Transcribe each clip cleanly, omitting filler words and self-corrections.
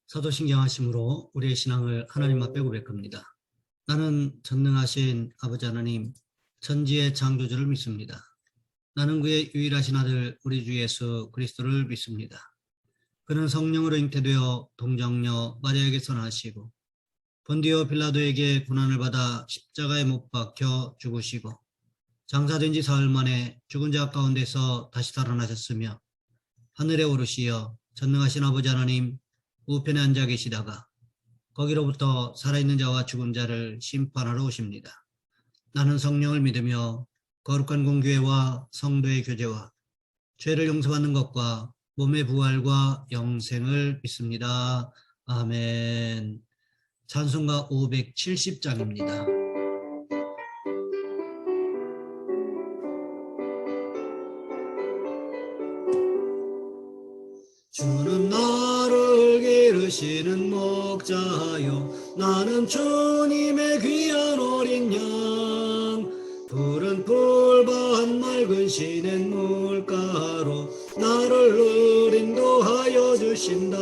사도신경하심으로 우리의 신앙을 하나님 앞에 고백합니다. 나는 전능하신 아버지 하나님, 천지의 창조주를 믿습니다. 나는 그의 유일하신 아들 우리 주 예수 그리스도를 믿습니다. 그는 성령으로 잉태되어 동정녀 마리아에게서 나시고 본디오 빌라도에게 고난을 받아 십자가에 못 박혀 죽으시고 장사된 지 사흘 만에 죽은 자 가운데서 다시 살아나셨으며 하늘에 오르시어 전능하신 아버지 하나님 우편에 앉아 계시다가 거기로부터 살아있는 자와 죽은 자를 심판하러 오십니다. 나는 성령을 믿으며 거룩한 공교회와 성도의 교제와 죄를 용서받는 것과 몸의 부활과 영생을 믿습니다. 아멘. 찬송가 570장입니다. 주는 나를 기르시는 목자요, 나는 주님의 귀한 어린 양. 푸른 풀밭 맑은 시냇 물가로 나를 인도하여 주신다.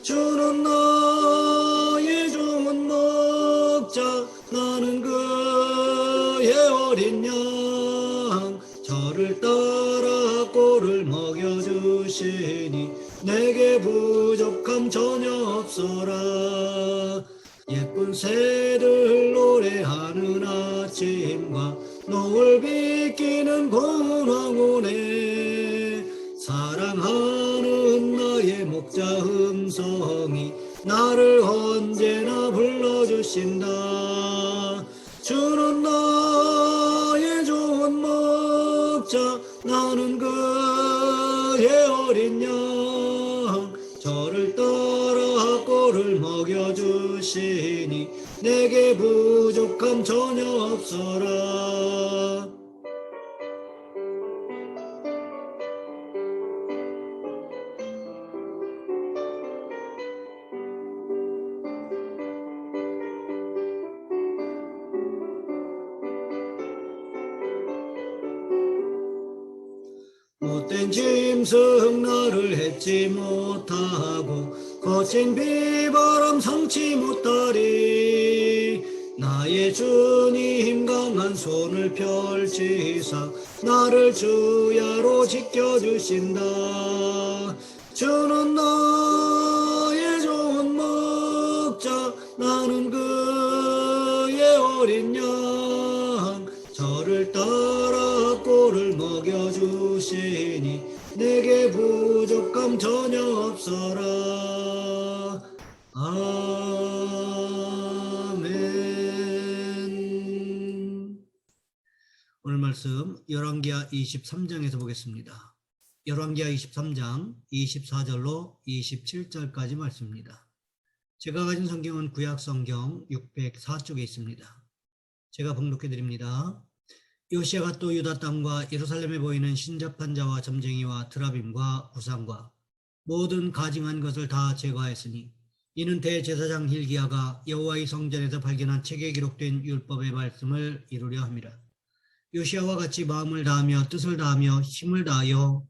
주는 나의 좋은 목자, 나는 그의 어린 양. 저를 따라 꼴을 먹여주시니 내게 부족함 전혀 없어라. 예쁜 새들 노래하는 아침과 노을 비끼는 고운 황혼에 사랑하는 나의 목자 음성이 나를 언제나 불러주신다. 주는 나의 좋은 목자, 나는 그의 어린 양. 저를 따라 꼴을 먹여주시니 내게 부족함 전혀 없어라. 못된 짐승 나를 해치 못하고 거친 비바람 상치 못하리. 나의 주님 강한 손을 펼치사 나를 주야로 지켜주신다. 주는 나의 좋은 목자, 나는 그의 어린 양. 저를 따라 꼴을 먹여주시니 내게 부족함 전혀 없어라. 아멘. 오늘 말씀 열왕기하 23장에서 보겠습니다. 열왕기하 23장 24절로 27절까지 말씀입니다. 제가 가진 성경은 구약 성경 604쪽에 있습니다. 제가 봉독해 드립니다. 요시야가 또 유다 땅과 예루살렘에 보이는 신접한 자와 점쟁이와 드라빔과 우상과 모든 가증한 것을 다 제거하였으니 이는 대제사장 hil기야가 여호와의 성전에서 발견한 책에 기록된 율법의 말씀을 이루려 함이라. 요시야와 같이 마음을 다하며 뜻을 다하며 힘을 다하여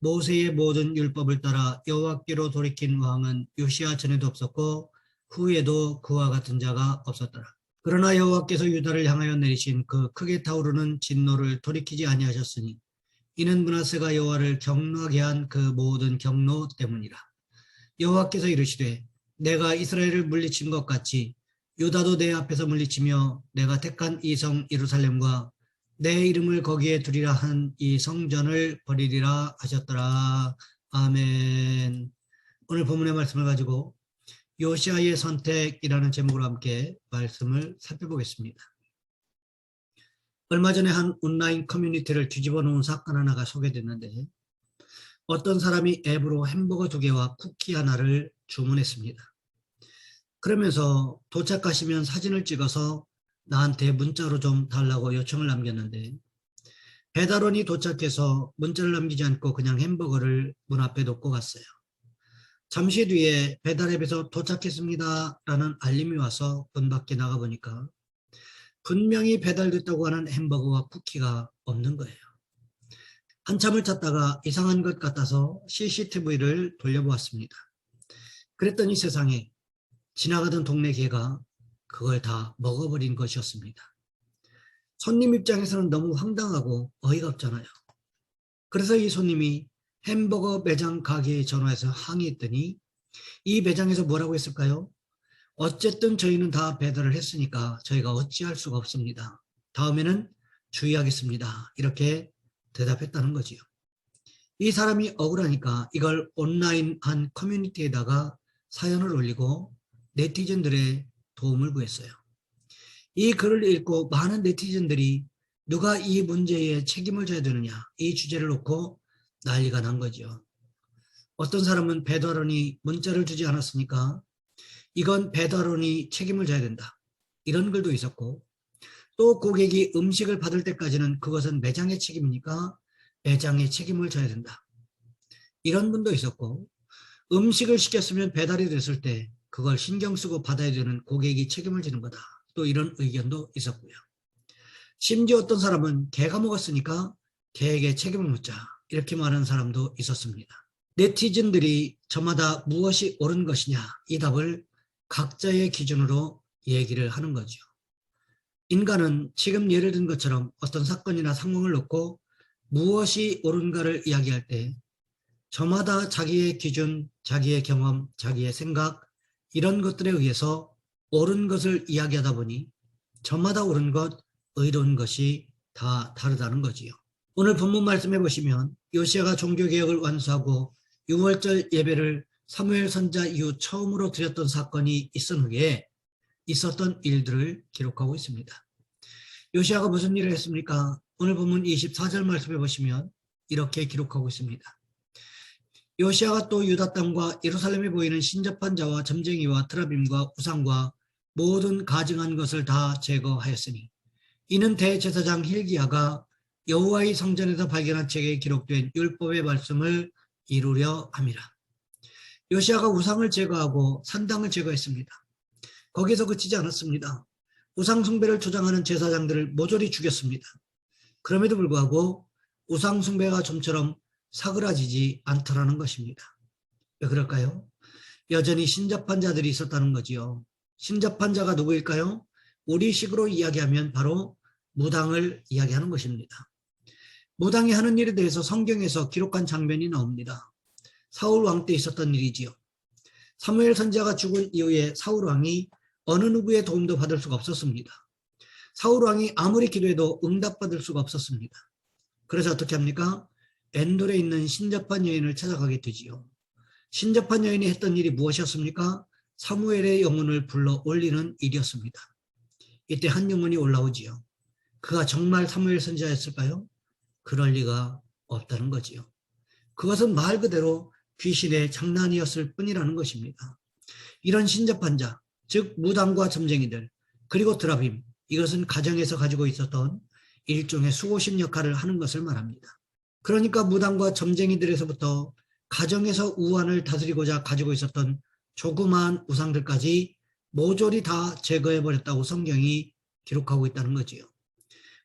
모세의 모든 율법을 따라 여호와께로 돌이킨 왕은 요시야 전에도 없었고 후에도 그와 같은 자가 없었더라. 그러나 여호와께서 유다를 향하여 내리신 그 크게 타오르는 진노를 돌이키지 아니하셨으니 이는 므낫세가 여호와를 경노하게 한 그 모든 경노 때문이라. 여호와께서 이르시되 내가 이스라엘을 물리친 것 같이 유다도 내 앞에서 물리치며 내가 택한 이 성 예루살렘과 내 이름을 거기에 두리라 한 이 성전을 버리리라 하셨더라. 아멘. 오늘 본문의 말씀을 가지고 요시야의 선택이라는 제목으로 함께 말씀을 살펴보겠습니다. 얼마 전에 한 온라인 커뮤니티를 뒤집어 놓은 사건 하나가 소개됐는데 어떤 사람이 앱으로 햄버거 2개와 쿠키 하나를 주문했습니다. 그러면서 도착하시면 사진을 찍어서 나한테 문자로 좀 달라고 요청을 남겼는데 배달원이 도착해서 문자를 남기지 않고 그냥 햄버거를 문 앞에 놓고 갔어요. 잠시 뒤에 배달앱에서 도착했습니다 라는 알림이 와서 문 밖에 나가보니까 분명히 배달됐다고 하는 햄버거와 쿠키가 없는 거예요. 한참을 찾다가 이상한 것 같아서 CCTV를 돌려보았습니다. 그랬더니 세상에 지나가던 동네 개가 그걸 다 먹어버린 것이었습니다. 손님 입장에서는 너무 황당하고 어이가 없잖아요. 그래서 이 손님이 햄버거 매장 가게에 전화해서 항의했더니 이 매장에서 뭐라고 했을까요? 어쨌든 저희는 다 배달을 했으니까 저희가 어찌할 수가 없습니다. 다음에는 주의하겠습니다. 이렇게 대답했다는 거지요. 이 사람이 억울하니까 이걸 온라인 한 커뮤니티에다가 사연을 올리고 네티즌들의 도움을 구했어요. 이 글을 읽고 많은 네티즌들이 누가 이 문제에 책임을 져야 되느냐, 이 주제를 놓고 난리가 난 거죠. 어떤 사람은 배달원이 문자를 주지 않았으니까 이건 배달원이 책임을 져야 된다, 이런 글도 있었고, 또 고객이 음식을 받을 때까지는 그것은 매장의 책임이니까 매장의 책임을 져야 된다, 이런 분도 있었고, 음식을 시켰으면 배달이 됐을 때 그걸 신경 쓰고 받아야 되는 고객이 책임을 지는 거다, 또 이런 의견도 있었고요. 심지어 어떤 사람은 개가 먹었으니까 개에게 책임을 묻자, 이렇게 말하는 사람도 있었습니다. 네티즌들이 저마다 무엇이 옳은 것이냐, 이 답을 각자의 기준으로 얘기를 하는 거죠. 인간은 지금 예를 든 것처럼 어떤 사건이나 상황을 놓고 무엇이 옳은가를 이야기할 때 저마다 자기의 기준, 자기의 경험, 자기의 생각, 이런 것들에 의해서 옳은 것을 이야기하다 보니 저마다 옳은 것, 의로운 것이 다 다르다는 거지요. 오늘 본문 말씀해 보시면 요시야가 종교개혁을 완수하고 유월절 예배를 사무엘 선지자 이후 처음으로 드렸던 사건이 있은 후에 있었던 일들을 기록하고 있습니다. 요시야가 무슨 일을 했습니까? 오늘 본문 24절 말씀해 보시면 이렇게 기록하고 있습니다. 요시야가 또 유다 땅과 예루살렘에 보이는 신접한 자와 점쟁이와 트라빔과 우상과 모든 가증한 것을 다 제거하였으니 이는 대제사장 hil기야가 여호와의 성전에서 발견한 책에 기록된 율법의 말씀을 이루려 함이라. 요시야가 우상을 제거하고 산당을 제거했습니다. 거기서 그치지 않았습니다. 우상 숭배를 주장하는 제사장들을 모조리 죽였습니다. 그럼에도 불구하고 우상 숭배가 좀처럼 사그라지지 않더라는 것입니다. 왜 그럴까요? 여전히 신접한 자들이 있었다는 거지요. 신접한 자가 누구일까요? 우리식으로 이야기하면 바로 무당을 이야기하는 것입니다. 무당이 하는 일에 대해서 성경에서 기록한 장면이 나옵니다. 사울 왕 때 있었던 일이지요. 사무엘 선지자가 죽은 이후에 사울 왕이 어느 누구의 도움도 받을 수가 없었습니다. 사울 왕이 아무리 기도해도 응답받을 수가 없었습니다. 그래서 어떻게 합니까? 엔돌에 있는 신접한 여인을 찾아가게 되지요. 신접한 여인이 했던 일이 무엇이었습니까? 사무엘의 영혼을 불러 올리는 일이었습니다. 이때 한 영혼이 올라오지요. 그가 정말 사무엘 선지자였을까요? 그럴 리가 없다는 거지요. 그것은 말 그대로 귀신의 장난이었을 뿐이라는 것입니다. 이런 신접한 자, 즉 무당과 점쟁이들, 그리고 드라빔, 이것은 가정에서 가지고 있었던 일종의 수호신 역할을 하는 것을 말합니다. 그러니까 무당과 점쟁이들에서부터 가정에서 우환을 다스리고자 가지고 있었던 조그마한 우상들까지 모조리 다 제거해버렸다고 성경이 기록하고 있다는 거지요.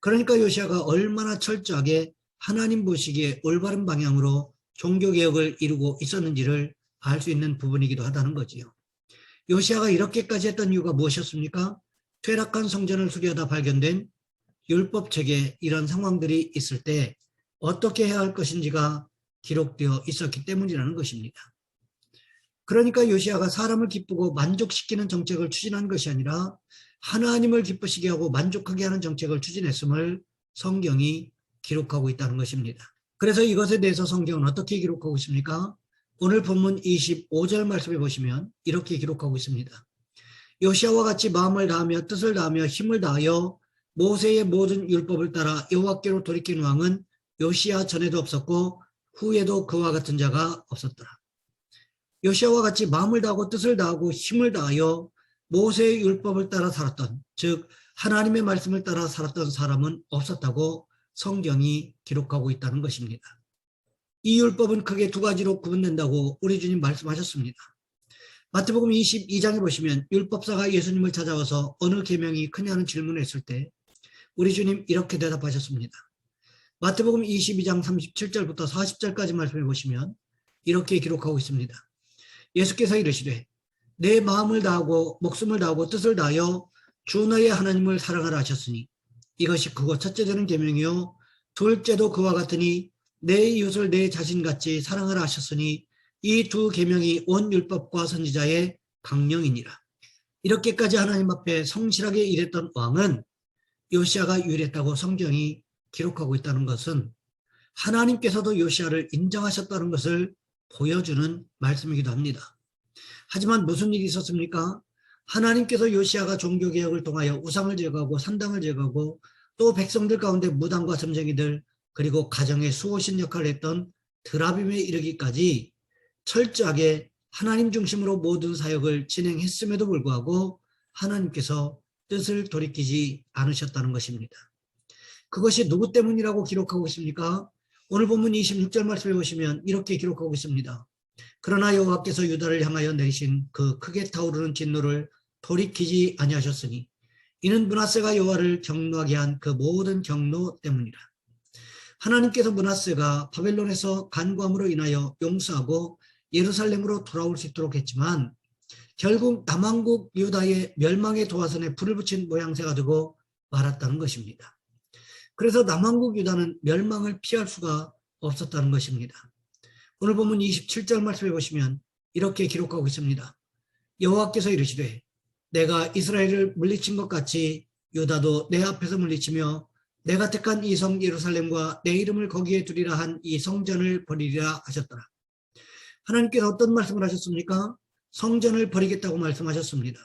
그러니까 요시야가 얼마나 철저하게 하나님 보시기에 올바른 방향으로 종교개혁을 이루고 있었는지를 알 수 있는 부분이기도 하다는 거지요. 요시야가 이렇게까지 했던 이유가 무엇이었습니까? 퇴락한 성전을 수리하다 발견된 율법책에 이런 상황들이 있을 때 어떻게 해야 할 것인지가 기록되어 있었기 때문이라는 것입니다. 그러니까 요시야가 사람을 기쁘고 만족시키는 정책을 추진한 것이 아니라 하나님을 기쁘시게 하고 만족하게 하는 정책을 추진했음을 성경이 기록하고 있다는 것입니다. 그래서 이것에 대해서 성경은 어떻게 기록하고 있습니까? 오늘 본문 25절 말씀해 보시면 이렇게 기록하고 있습니다. 요시야와 같이 마음을 다하며 뜻을 다하며 힘을 다하여 모세의 모든 율법을 따라 여호와께로 돌이킨 왕은 요시야 전에도 없었고 후에도 그와 같은 자가 없었더라. 요시야와 같이 마음을 다하고 뜻을 다하고 힘을 다하여 모세의 율법을 따라 살았던, 즉 하나님의 말씀을 따라 살았던 사람은 없었다고 성경이 기록하고 있다는 것입니다. 이 율법은 크게 두 가지로 구분된다고 우리 주님 말씀하셨습니다. 마태복음 22장에 보시면 율법사가 예수님을 찾아와서 어느 계명이 크냐는 질문을 했을 때 우리 주님 이렇게 대답하셨습니다. 마태복음 22장 37절부터 40절까지 말씀해 보시면 이렇게 기록하고 있습니다. 예수께서 이르시되 내 마음을 다하고 목숨을 다하고 뜻을 다하여 주 너의 하나님을 사랑하라 하셨으니 이것이 크고 첫째 되는 계명이요 둘째도 그와 같으니 내 이웃을 내 자신같이 사랑하라 하셨으니 이 두 계명이 온 율법과 선지자의 강령이니라. 이렇게까지 하나님 앞에 성실하게 일했던 왕은 요시야가 유일했다고 성경이 기록하고 있다는 것은 하나님께서도 요시야를 인정하셨다는 것을 보여주는 말씀이기도 합니다. 하지만 무슨 일이 있었습니까? 하나님께서 요시야가 종교개혁을 통하여 우상을 제거하고 산당을 제거하고 또 백성들 가운데 무당과 점쟁이들 그리고 가정의 수호신 역할을 했던 드라빔에 이르기까지 철저하게 하나님 중심으로 모든 사역을 진행했음에도 불구하고 하나님께서 뜻을 돌이키지 않으셨다는 것입니다. 그것이 누구 때문이라고 기록하고 있습니까? 오늘 본문 26절 말씀에 보시면 이렇게 기록하고 있습니다. 그러나 여호와께서 유다를 향하여 내리신 그 크게 타오르는 진노를 돌이키지 아니하셨으니 이는 므낫세가 여호와를 경노하게 한 그 모든 경노 때문이라. 하나님께서 므낫세가 바벨론에서 간구함으로 인하여 용서하고 예루살렘으로 돌아올 수 있도록 했지만 결국 남왕국 유다의 멸망의 도화선에 불을 붙인 모양새가 되고 말았다는 것입니다. 그래서 남왕국 유다는 멸망을 피할 수가 없었다는 것입니다. 오늘 본문 27절 말씀해 보시면 이렇게 기록하고 있습니다. 여호와께서 이르시되 내가 이스라엘을 물리친 것 같이 유다도 내 앞에서 물리치며 내가 택한 이 성 예루살렘과 내 이름을 거기에 두리라 한 이 성전을 버리리라 하셨더라. 하나님께서 어떤 말씀을 하셨습니까? 성전을 버리겠다고 말씀하셨습니다.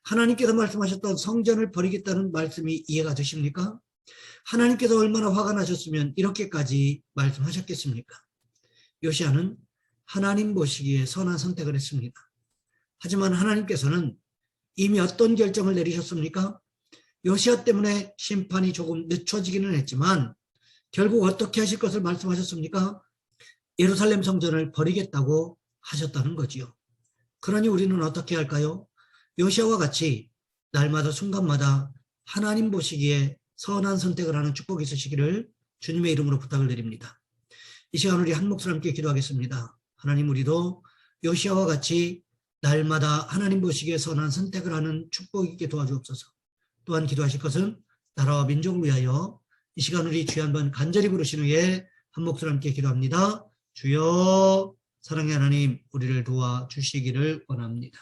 하나님께서 말씀하셨던 성전을 버리겠다는 말씀이 이해가 되십니까? 하나님께서 얼마나 화가 나셨으면 이렇게까지 말씀하셨겠습니까? 요시야는 하나님 보시기에 선한 선택을 했습니다. 하지만 하나님께서는 이미 어떤 결정을 내리셨습니까? 요시야 때문에 심판이 조금 늦춰지기는 했지만 결국 어떻게 하실 것을 말씀하셨습니까? 예루살렘 성전을 버리겠다고 하셨다는 거지요. 그러니 우리는 어떻게 할까요? 요시야와 같이 날마다 순간마다 하나님 보시기에 선한 선택을 하는 축복이 있으시기를 주님의 이름으로 부탁을 드립니다. 이 시간 우리 한 목소리 함께 기도하겠습니다. 하나님, 우리도 요시야와 같이 날마다 하나님 보시기에 선한 선택을 하는 축복이 있게 도와주옵소서. 또한 기도하실 것은 나라와 민족을 위하여 이 시간 우리 주여 한번 간절히 부르신 후에 한 목소리 함께 기도합니다. 주여, 사랑의 하나님, 우리를 도와주시기를 원합니다.